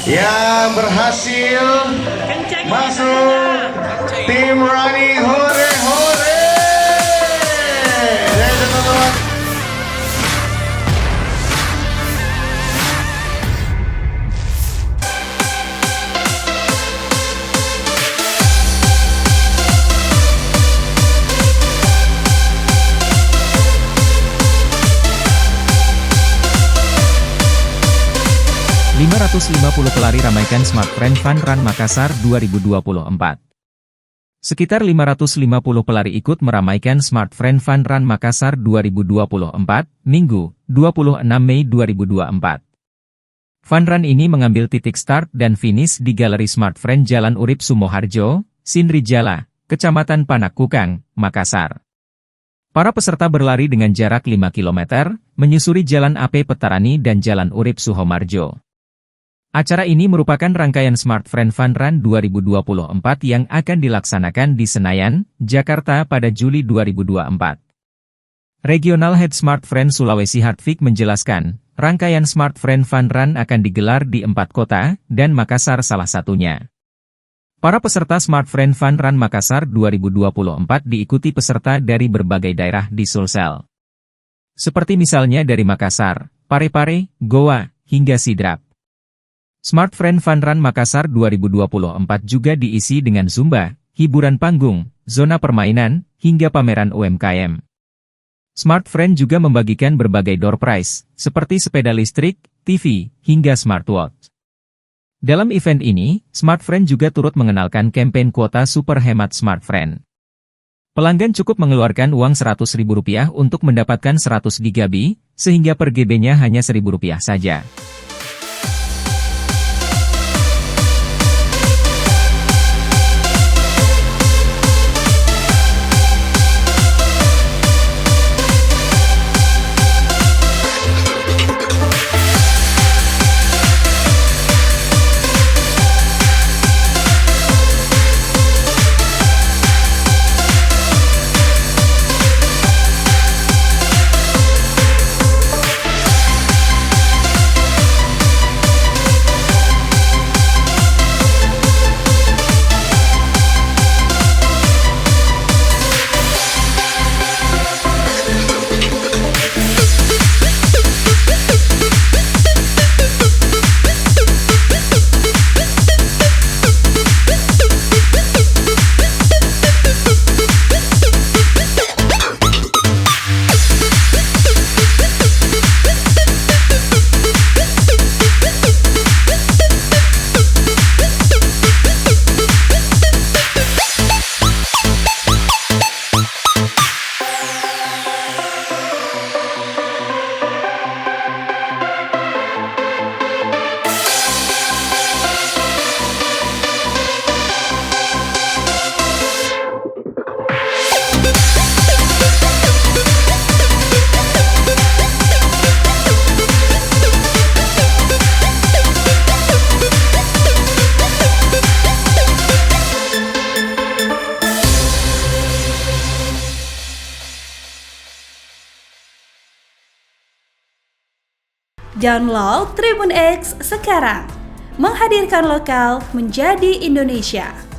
yang berhasil masuk tim running hore hore. Ladies and gentlemen, 550 pelari ramaikan Smart Friend Fun Run Makassar 2024. Sekitar 550 pelari ikut meramaikan Smart Friend Fun Run Makassar 2024, Minggu, 26 Mei 2024. Fun Run ini mengambil titik start dan finish di Galeri Smart Friend Jalan Urip Sumoharjo, Sindrijala, Kecamatan Panakukang, Makassar. Para peserta berlari dengan jarak 5 km, menyusuri Jalan AP Petarani dan Jalan Urip Suhomarjo. Acara ini merupakan rangkaian Smart Friend Fun Run 2024 yang akan dilaksanakan di Senayan, Jakarta pada Juli 2024. Regional Head Smart Friend Sulawesi Hartwig menjelaskan, rangkaian Smart Friend Fun Run akan digelar di 4 kota, dan Makassar salah satunya. Para peserta Smart Friend Fun Run Makassar 2024 diikuti peserta dari berbagai daerah di Sulsel. Seperti misalnya dari Makassar, Parepare, Goa, hingga Sidrap. Smart Friend Fun Run Makassar 2024 juga diisi dengan zumba, hiburan panggung, zona permainan, hingga pameran UMKM. Smart Friend juga membagikan berbagai door prize, seperti sepeda listrik, TV, hingga smartwatch. Dalam event ini, Smart Friend juga turut mengenalkan kampanye kuota super hemat Smart Friend. Pelanggan cukup mengeluarkan uang Rp100.000 untuk mendapatkan 100 GB, sehingga per GB-nya hanya Rp1.000 saja. Download Tribun X sekarang, menghadirkan lokal menjadi Indonesia.